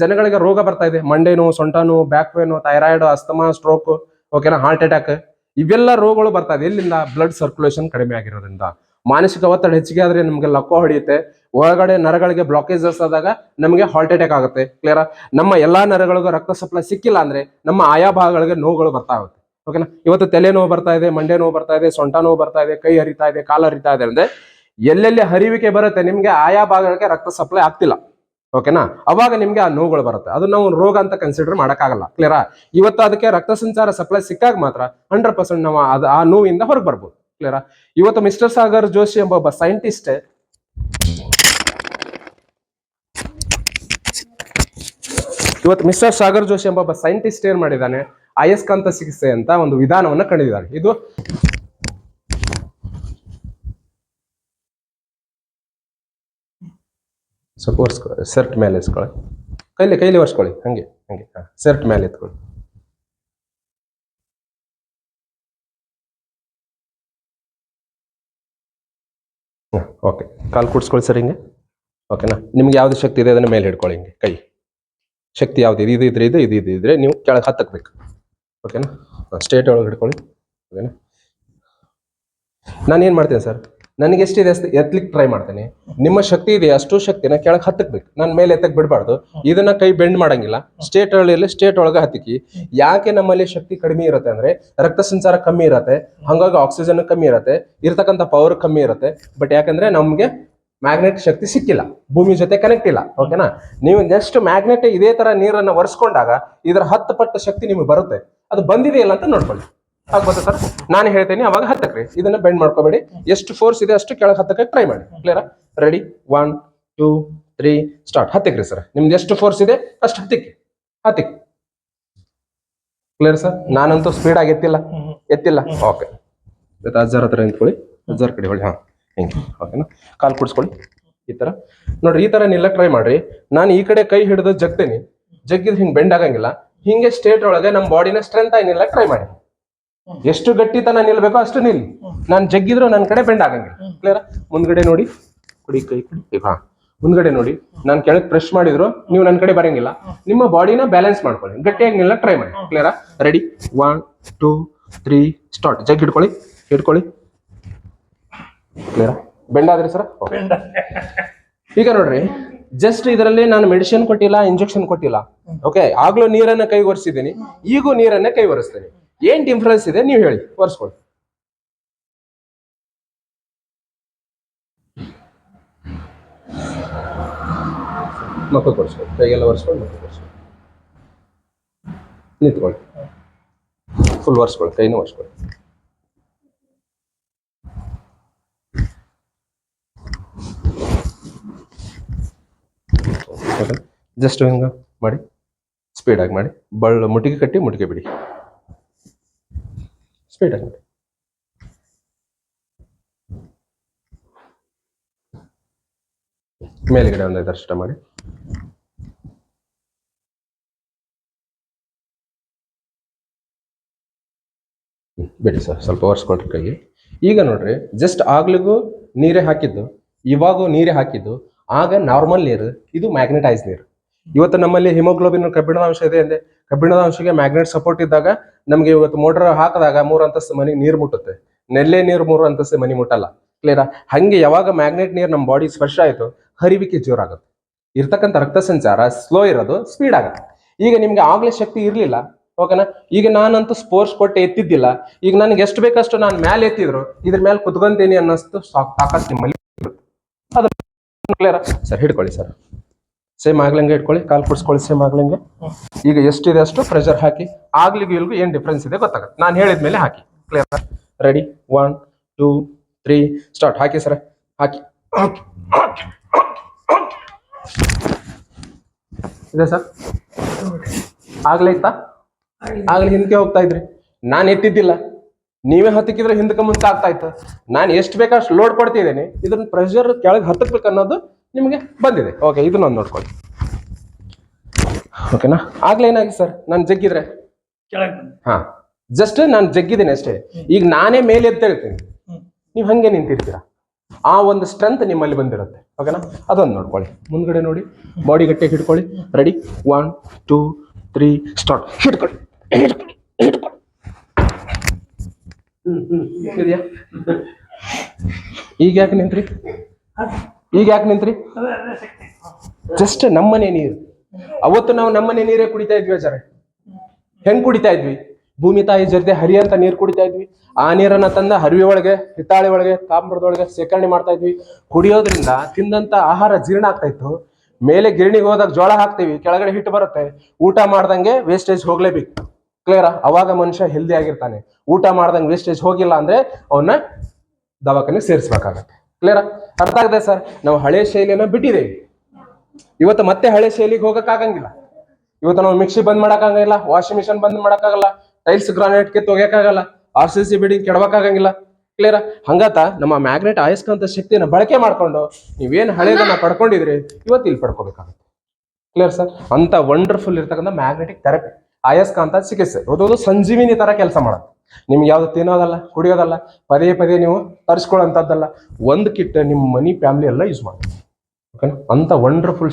ಜನಗಳಿಗೆ ರೋಗ ಬರ್ತಾ ಇದೆ. ಮಂಡೆ ನೋವು, ಸೊಂಟ ನೋವು, back pain, thyroid, asthma, stroke, ಓಕೆನಾ, ಹಾರ್ಟ್ ಅಟ್ಯಾಕ್, ಇವೆಲ್ಲ ರೋಗಗಳು ಬರ್ತಾ ಇದೆ. ಎಲ್ಲಿಂದ? ಬ್ಲಡ್ ಸರ್ಕ್ಯುಲೇಷನ್ ಕಡಿಮೆ ಆಗಿರೋದ್ರಿಂದ. ಮಾನಸಿಕ ಒತ್ತಡ ಹೆಚ್ಚಿಗೆ ಆದ್ರೆ ನಮ್ಗೆ ಲಕ್ಕೋ ಹೊಡೆಯುತ್ತೆ. ಒಳಗಡೆ ನರಗಳಿಗೆ ಬ್ಲಾಕೇಜಸ್ ಆದಾಗ ನಮಗೆ ಹಾರ್ಟ್ ಅಟ್ಯಾಕ್ ಆಗುತ್ತೆ. ಕ್ಲಿಯರ್? ನಮ್ಮ ಎಲ್ಲಾ ನರಗಳಿಗೂ ರಕ್ತ ಸಪ್ಲೈ ಸಿಕ್ಕಿಲ್ಲ ಅಂದ್ರೆ ನಮ್ಮ ಆಯಾ ಭಾಗಗಳಿಗೆ ನೋವುಗಳು ಬರ್ತಾ ಹೋಗುತ್ತೆ. ಓಕೆನಾ? ಇವತ್ತು ತಲೆ ನೋವು ಬರ್ತಾ ಇದೆ, ಮಂಡೆ ನೋವು ಬರ್ತಾ ಇದೆ, ಸೊಂಟ ನೋವು ಬರ್ತಾ ಇದೆ, ಕೈ ಹರಿತಾ ಇದೆ, ಕಾಲು ಹರಿತಾ ಇದೆ ಅಂದ್ರೆ ಎಲ್ಲೆಲ್ಲಿ ಹರಿವಿಕೆ ಬರುತ್ತೆ ನಿಮ್ಗೆ ಆಯಾ ಭಾಗಗಳಿಗೆ ರಕ್ತ ಸಪ್ಲೈ ಆಗ್ತಿಲ್ಲ. ಓಕೆನಾ? ಅವಾಗ ನಿಮ್ಗೆ ಆ ನೋವುಗಳು ಬರುತ್ತೆ. ಅದು ನಾವು ರೋಗ ಅಂತ ಕನ್ಸಿಡರ್ ಮಾಡಕ್ಕಾಗಲ್ಲ. ಕ್ಲಿಯರಾ? ಇವತ್ತು ಅದಕ್ಕೆ ರಕ್ತ ಸಂಚಾರ ಸಪ್ಲೈ ಸಿಕ್ಕಾಗ ಮಾತ್ರ 100% ನಾವು ಆ ನೋವಿಂದ ಹೊರಗೆ ಬರ್ಬೋದು. ಕ್ಲಿಯರಾ? ಇವತ್ತು ಮಿಸ್ಟರ್ ಸಾಗರ್ ಜೋಶಿ ಎಂಬ ಒಬ್ಬ ಸೈಂಟಿಸ್ಟ್ ಏನ್ ಮಾಡಿದ್ದಾನೆ? ಅಯಸ್ಕಾಂತ ಚಿಕಿತ್ಸೆ ಅಂತ ಒಂದು ವಿಧಾನವನ್ನ ಕಂಡಿದ್ದಾನೆ. ಇದು ಸ್ವಲ್ಪ ಒರೆಸ್ಕೊಳ್ಳಿ, ಸೆರ್ಟ್ ಮೇಲೆ ಇಸ್ಕೊಳ್ಳಿ, ಕೈಲಿ ಒರೆಸ್ಕೊಳ್ಳಿ, ಹಂಗೆ ಸೆರ್ಟ್ ಮೇಲೆ ಎತ್ಕೊಳ್ಳಿ. ಓಕೆ, ಕಾಲು ಕೂಡ್ಸ್ಕೊಳ್ಳಿ ಸರ್ ಹಿಂಗೆ. ಓಕೆನಾ? ನಿಮ್ಗೆ ಯಾವ್ದು ಶಕ್ತಿ ಇದೆ ಅದನ್ನ ಮೇಲೆ ಹಿಡ್ಕೊಳ್ಳಿ ಹಿಂಗೆ. ಕೈ ಶಕ್ತಿ ಯಾವ್ದು ಇದ್ರೆ ನೀವು ಕೆಳಗೆ ಹತ್ತಕ್ಬೇಕು. ಓಕೆನಾ? ಸ್ಟೇಟ್ ಒಳಗೆ ಹಿಡ್ಕೊಳ್ಳಿ. ಓಕೆನಾ? ನಾನು ಏನ್ ಮಾಡ್ತೇನೆ ಸರ್, ನನಗೆ ಎಷ್ಟಿದೆ ಅಷ್ಟು ಎತ್ತಲಿಕ್ಕೆ ಟ್ರೈ ಮಾಡ್ತೇನೆ. ನಿಮ್ಮ ಶಕ್ತಿ ಇದೆ ಅಷ್ಟು ಶಕ್ತಿನ ಕೆಳಗೆ ಹತ್ತಕ್ಬೇಕು. ನಾನು ಮೇಲೆ ಎತ್ತಕ್ ಬಿಡಬಾರ್ದು. ಇದನ್ನ ಕೈ ಬೆಂಡ್ ಮಾಡಂಗಿಲ್ಲ. ಸ್ಟೇಟ್ ಒಳಗೆ ಹತ್ತಿಕ್ಕಿ. ಯಾಕೆ ನಮ್ಮಲ್ಲಿ ಶಕ್ತಿ ಕಡಿಮೆ ಇರುತ್ತೆ ಅಂದ್ರೆ ರಕ್ತ ಸಂಚಾರ ಕಮ್ಮಿ ಇರುತ್ತೆ, ಹಂಗಾಗಿ ಆಕ್ಸಿಜನ್ ಕಮ್ಮಿ ಇರುತ್ತೆ, ಇರ್ತಕ್ಕಂಥ ಪವರ್ ಕಮ್ಮಿ ಇರುತ್ತೆ. ಬಟ್ ಯಾಕಂದ್ರೆ ನಮ್ಗೆ ಮ್ಯಾಗ್ನೆಟ್ ಶಕ್ತಿ ಸಿಕ್ಕಿಲ್ಲ, ಭೂಮಿ ಜೊತೆ ಕನೆಕ್ಟ್ ಇಲ್ಲ. ಓಕೆನಾ? ನೀವು ನೆಕ್ಸ್ಟ್ ಮ್ಯಾಗ್ನೆಟ್ ಇದೇ ತರ ನೀರನ್ನು ಒರೆಸ್ಕೊಂಡಾಗ ಇದರ 10 ಪಟ್ಟು ಶಕ್ತಿ ನಿಮಗೆ ಬರುತ್ತೆ. ಅದು ಬಂದಿದೆಯಲ್ಲ ಅಂತ ನೋಡ್ಕೊಳ್ಳಿ. ಆಗ್ಬೋದು ಸರ್? ನಾನು ಹೇಳ್ತೇನೆ ಅವಾಗ ಹತ್ತಕ್ರಿ. ಇದನ್ನ ಬೆಂಡ್ ಮಾಡ್ಕೋಬೇಡಿ. ಎಷ್ಟು ಫೋರ್ಸ್ ಇದೆ ಅಷ್ಟು ಕೆಳಗೆ ಹತ್ತಕ್ಕೆ ಟ್ರೈ ಮಾಡಿ. ಕ್ಲಿಯರಾ? ರೆಡಿ? 1 2 3 ಸ್ಟಾರ್ಟ್. ಹತ್ತಿಕ್ರಿ ಸರ್. ನಿಮ್ದು ಎಷ್ಟು ಫೋರ್ಸ್ ಇದೆ ಅಷ್ಟು ಹತ್ತಿಕ್. Clear sir? ನಾನಂತೂ ಸ್ಪೀಡ್ ಆಗಿ ಎತ್ತಿಲ್ಲ. ಓಕೆ, ಅಜ್ಜಾರ್ ಹತ್ರ ನಿಂತ್ಕೊಳ್ಳಿ. ಅಜ್ಜಾರ್ ಕಡೆ ಹೊಳಿ. ಹಿಂಗೆ. ಓಕೆನಾ? ಕಾಲು ಕುಡಿಸ್ಕೊಳ್ಳಿ ಈ ತರ. ನೋಡ್ರಿ, ಈ ತರ ನಿಲ್ಲಕ್ ಟ್ರೈ ಮಾಡ್ರಿ. ನಾನು ಈ ಕಡೆ ಕೈ ಹಿಡಿದು ಜಗ್ತೇನೆ. ಜಗ್ಗಿದ್ ಹಿಂಗ್ ಬೆಂಡ್ ಆಗಂಗಿಲ್ಲ. ಹಿಂಗೆ ಸ್ಟೇಟ್ ಒಳಗೆ ನಮ್ಮ ಬಾಡಿನ ಸ್ಟ್ರೆಂತ್ ಆಗಿ ನಿಲ್ಲಕ್ ಟ್ರೈ ಮಾಡಿ. ಎಷ್ಟು ಗಟ್ಟಿತನ ನಿಲ್ಬೇಕೋ ಅಷ್ಟು ನಿಲ್ಲಿ. ನಾನು ಜಗ್ಗಿದ್ರು ನನ್ನ ಕಡೆ ಬೆಂಡ್ ಆಗಂಗಿಲ್ಲ. ಕ್ಲಿಯರ್? ಮುಂದ್ಗಡೆ ನೋಡಿ, ಕುಡಿ ಕೈ ಕುಡಿ. ಮುಂದ್ಗಡೆ ನೋಡಿ. ನಾನು ಕೆಳಗೆ ಪ್ರೆಸ್ ಮಾಡಿದ್ರು ನೀವು ನನ್ನ ಕಡೆ ಬರಂಗಿಲ್ಲ. ನಿಮ್ಮ ಬಾಡಿನ ಬ್ಯಾಲೆನ್ಸ್ ಮಾಡ್ಕೊಳ್ಳಿ, ಗಟ್ಟಿಯಾಗಿ ನಿಲ್ಲಕ್ ಟ್ರೈ ಮಾಡಿ. ಕ್ಲಿಯರಾ? ರೆಡಿ? 1 2 3 ಸ್ಟಾರ್ಟ್. ಜಗ್ ಹಿಡ್ಕೊಳ್ಳಿ. ಕ್ಲಿಯರಾ? ಬೆಂಡ್ ಆದ್ರಿ ಸರ್? ಈಗ ನೋಡ್ರಿ, ಜಸ್ಟ್ ಇದರಲ್ಲಿ ನಾನು ಮೆಡಿಸಿನ್ ಕೊಟ್ಟಿಲ್ಲ, ಇಂಜೆಕ್ಷನ್ ಕೊಟ್ಟಿಲ್ಲ. ಓಕೆ? ಆಗ್ಲೂ ನೀರನ್ನ ಕೈ ಒರೆಸಿದ್ದೀನಿ, ಈಗೂ ನೀರನ್ನ ಕೈ ಒರೆಸ್ತೇನೆ. ಏನ್ ಡಿಫ್ರೆನ್ಸ್ ಇದೆ ನೀವು ಹೇಳಿ. ಒರೆಸ್ಕೊಳ್ಳಿ. ಮಕ್ಕ ಕೊಡಿಸ್ಕೊಳ್ಳಿ. ಕೈಗೆಲ್ಲ ಒರೆಸ್ಕೊಂಡು ಮಕ್ಕ ಕೊಡಿಸ್ಕೊಳ್ಳಿ. ನಿಂತ್ಕೊಳ್ಳಿ. ಫುಲ್ ಒರೆಸ್ಕೊಳ್ಳಿ. ಕೈನೂ ಒರೆಸ್ಕೊಳ್ಳಿ. ಜಸ್ಟ್ ಹಿಂಗ ಮಾಡಿ, ಸ್ಪೀಡ್ ಆಗಿ ಮಾಡಿ. ಮುಟ್ಟಿಗೆ ಕಟ್ಟಿ ಮುಟ್ಟಿಗೆ ಬಿಡಿ. ಸ್ಪೀಡ್ ಆಗಿ ಮಾಡಿ. ಮೇಲ್ಗಡೆ ಒಂದು 5 ಅಷ್ಟ ಮಾಡಿ. ಬಿಡಿ ಸರ್, ಸ್ವಲ್ಪ ಒರೆಸ್ಕೊಳ್ರಿ ಕೈಗೆ. ಈಗ ನೋಡ್ರಿ, ಜಸ್ಟ್ ಆಗ್ಲಿಗೂ ನೀರೇ ಹಾಕಿದ್ದು, ಇವಾಗೂ ನೀರೇ ಹಾಕಿದ್ದು. ಆಗ ನಾರ್ಮಲ್ ನೀರು, ಇದು ಮ್ಯಾಗ್ನೆಟೈಸ್ ನೀರು. ಇವತ್ತು ನಮ್ಮಲ್ಲಿ ಹಿಮೋಗ್ಲೋಬಿನ್ ಕಬ್ಬಿಣದ ಅಂಶ ಇದೆ ಅಂದ್ರೆ ಕಬ್ಬಿಣದ ಅಂಶಕ್ಕೆ ಮ್ಯಾಗ್ನೆಟ್ ಸಪೋರ್ಟ್ ಇದ್ದಾಗ ನಮ್ಗೆ ಇವತ್ತು ಮೋಟರ್ ಹಾಕಿದಾಗ 3 ಅಂತಸ್ತು ಮನೆ ನೀರು ಮುಟ್ಟುತ್ತೆ. ನೆಲ್ಲೆ ನೀರು 3 ಅಂತಸ್ತು ಮನೆ ಮುಟ್ಟಲ್ಲ. ಕ್ಲಿಯರಾ? ಹಂಗೆ ಯಾವಾಗ ಮ್ಯಾಗ್ನೆಟ್ ನೀರು ನಮ್ಮ ಬಾಡಿ ಸ್ಪರ್ಶ ಆಯ್ತು, ಹರಿವಿಕೆ ಜೋರಾಗುತ್ತೆ. ಇರ್ತಕ್ಕಂಥ ರಕ್ತ ಸಂಚಾರ ಸ್ಲೋ ಇರೋದು ಸ್ಪೀಡ್ ಆಗುತ್ತೆ. ಈಗ ನಿಮ್ಗೆ ಆಗ್ಲೇ ಶಕ್ತಿ ಇರ್ಲಿಲ್ಲ. ಓಕೆನಾ? ಈಗ ನಾನಂತೂ ಸ್ಪೋರ್ಟ್ಸ್ ಕೊಟ್ಟೆ ಎತ್ತಿದ್ದಿಲ್ಲ. ಈಗ ನನಗೆ ಎಷ್ಟು ಬೇಕಷ್ಟು ನಾನು ಮೇಲೆ ಎತ್ತಿದ್ರು ಇದ್ರ ಮೇಲೆ ಕುತ್ಕೊಂತೀನಿ ಅನ್ನೋಷ್ಟು ತಾಕತ್ ನಿಮ್ಮಲ್ಲಿ ಅದು. ಕ್ಲಿಯರಾ? ಸರ್ ಹಿಡ್ಕೊಳ್ಳಿ ಸರ್. ಸೇಮ್ ಆಗ್ಲಂಗೆ ಇಟ್ಕೊಳ್ಳಿ. ಕಾಲು ಕುಡಿಸ್ಕೊಳ್ಳಿ ಸೇಮ್ ಆಗ್ಲಂಗೆ. ಈಗ ಎಷ್ಟಿದೆ ಅಷ್ಟು ಪ್ರೆಷರ್ ಹಾಕಿ. ಆಗ್ಲಿಗೂ ಇಲ್ಗೂ ಏನ್ ಡಿಫ್ರೆನ್ಸ್ ಇದೆ ಗೊತ್ತಾಗುತ್ತೆ. ನಾನು ಹೇಳಿದ್ಮೇಲೆ ಹಾಕಿ. ಕ್ಲಿಯರ್? ರೆಡಿ? 1 2 3 ಸ್ಟಾರ್ಟ್. ಹಾಕಿ ಸರ್, ಹಾಕಿ. ಇದೆ ಸರ್? ಆಗ್ಲೇ ಇತ್ತಾ? ಆಗ್ಲೇ ಹಿಂದಕ್ಕೆ ಹೋಗ್ತಾ ಇದ್ರಿ. ನಾನು ಎತ್ತಿದ್ದಿಲ್ಲ, ನೀವೇ ಹತ್ತಕ್ಕಿದ್ರೆ ಹಿಂದಕ್ಕೆ ಮುಂದೆ ಆಗ್ತಾ ಇತ್ತು. ನಾನು ಎಷ್ಟು ಬೇಕಷ್ಟು ಲೋಡ್ ಕೊಡ್ತಿದ್ದೇನೆ. ಇದನ್ನ ಪ್ರೆಷರ್ ಕೆಳಗೆ ಹತ್ತಕ್ಬೇಕು ಅನ್ನೋದು ನಿಮಗೆ ಬಂದಿದೆ. ಓಕೆ, ಇದನ್ನೊಂದು ನೋಡ್ಕೊಳ್ಳಿ. ಓಕೆನಾ? ಆಗ್ಲೇ ಏನಾಗಿ ಸರ್, ನಾನು ಜಗ್ಗಿದ್ರೆ ಜಸ್ಟ್ ನಾನು ಜಗ್ಗಿದ್ದೇನೆ ಅಷ್ಟೇ. ಈಗ ನಾನೇ ಮೇಲೆ ಎತ್ತ ಹೇಳ್ತೀನಿ, ನೀವು ಹಂಗೆ ನಿಂತಿರ್ತೀರಾ. ಆ ಒಂದು ಸ್ಟ್ರೆಂತ್ ನಿಮ್ಮಲ್ಲಿ ಬಂದಿರುತ್ತೆ. ಓಕೆನಾ? ಅದೊಂದು ನೋಡ್ಕೊಳ್ಳಿ. ಮುಂದ್ಗಡೆ ನೋಡಿ, ಬಾಡಿ ಗಟ್ಟಿಯಾಗಿ ಹಿಡ್ಕೊಳ್ಳಿ. Ready, 1 2 3 start. ಹಿಡ್ಕೊಳ್ಳಿ ಹಿಡ್ಕೊಳ್ಳಿ ಹಿಡ್ಕೊಳ್ಳಿ. ಇದೆಯಾ? ಈಗ ಯಾಕೆ ನಿಂತ್ರಿ? ಜಸ್ಟ್ ನಮ್ಮನೆ ನೀರು. ಅವತ್ತು ನಾವು ನಮ್ಮನೆ ನೀರೇ ಕುಡಿತಾ ಇದ್ವಿ ಅಜರೆ. ಹೆಂಗ್ ಕುಡಿತಾ ಇದ್ವಿ? ಭೂಮಿ ತಾಯಿ ಜೊತೆ ಹರಿಯಂತ ನೀರು ಕುಡಿತಾ ಇದ್ವಿ. ಆ ನೀರನ್ನ ತಂದ ಹರಿವೆ ಒಳಗೆ, ಹಿತ್ತಾಳೆ ಒಳಗೆ, ತಾಮ್ರದೊಳಗೆ ಶೇಖರಣೆ ಮಾಡ್ತಾ ಇದ್ವಿ. ಕುಡಿಯೋದ್ರಿಂದ ತಿಂದಂತ ಆಹಾರ ಜೀರ್ಣ ಆಗ್ತಾ ಇತ್ತು. ಮೇಲೆ ಗಿರಣಿಗೆ ಹೋದಾಗ ಜೋಳ ಹಾಕ್ತಿವಿ, ಕೆಳಗಡೆ ಹಿಟ್ಟು ಬರುತ್ತೆ. ಊಟ ಮಾಡ್ದಂಗೆ ವೇಸ್ಟೇಜ್ ಹೋಗ್ಲೇಬೇಕು. ಕ್ಲಿಯರಾ? ಅವಾಗ ಮನುಷ್ಯ ಹೆಲ್ದಿ ಆಗಿರ್ತಾನೆ. ಊಟ ಮಾಡ್ದಂಗೆ ವೇಸ್ಟೇಜ್ ಹೋಗಿಲ್ಲ ಅಂದ್ರೆ ಅವನ್ನ ದವಾಖಾನೆ ಸೇರಿಸ್ಬೇಕಾಗತ್ತೆ. ಕ್ಲಿಯರಾ? ಅರ್ಥ ಆಗದೆ ಸರ್? ನಾವು ಹಳೆ ಶೈಲಿಯನ್ನ ಬಿಟ್ಟಿದ್ದೇವೆ. ಇವತ್ತು ಮತ್ತೆ ಹಳೆ ಶೈಲಿಗೆ ಹೋಗಕ್ಕಾಗಂಗಿಲ್ಲ. ಇವತ್ತು ನಾವು ಮಿಕ್ಸಿ ಬಂದ್ ಮಾಡಕ್ಕಾಗಲ್ಲ, ವಾಷಿಂಗ್ ಮಿಷನ್ ಬಂದ್ ಮಾಡಕ್ಕಾಗಲ್ಲ, ಟೈಲ್ಸ್ ಗ್ರಾನೈಟ್ ಕಿತ್ತು ಒಗ್ಯಕ್ಕಾಗಲ್ಲ, RCC ಬಿಲ್ಡಿಂಗ್ ಕೆಡವಕ್ಕಾಗಂಗಿಲ್ಲ. ಕ್ಲಿಯರಾ? ಹಂಗಾತ ನಮ್ಮ ಮ್ಯಾಗ್ನೆಟ್ ಅಯಸ್ಕಾಂತ ಶಕ್ತಿಯನ್ನು ಬಳಕೆ ಮಾಡ್ಕೊಂಡು ನೀವೇನು ಹಳೇದನ್ನ ಪಡ್ಕೊಂಡಿದ್ರಿ ಇವತ್ತು ಇಲ್ಲಿ ಪಡ್ಕೋಬೇಕಾಗುತ್ತೆ. Clear sir? ಅಂತ ವಂಡರ್ಫುಲ್ ಇರ್ತಕ್ಕಂಥ ಮ್ಯಾಗ್ನೆಟಿಕ್ ಥೆರಪಿ, ಅಯಸ್ಕಾಂತ ಚಿಕಿತ್ಸೆ. ಅದು ಸಂಜೀವಿನಿ ತರ ಕೆಲಸ ಮಾಡುತ್ತೆ. ನಿಮ್ಗೆ ಯಾವ್ದು ತಿನ್ನೋದಲ್ಲ, ಕುಡಿಯೋದಲ್ಲ, ಪದೇ ಪದೇ ನೀವು ತರಿಸ್ಕೊಳ್ಳೋಂಥದ್ದಲ್ಲ. ಒಂದು ಕಿಟ್ ನಿಮ್ಮ ಮನಿ ಫ್ಯಾಮಿಲಿ ಎಲ್ಲ ಯೂಸ್ ಮಾಡ್ತೀವಿ. ಓಕೆನಾ? ಅಂತ ವಂಡರ್ಫುಲ್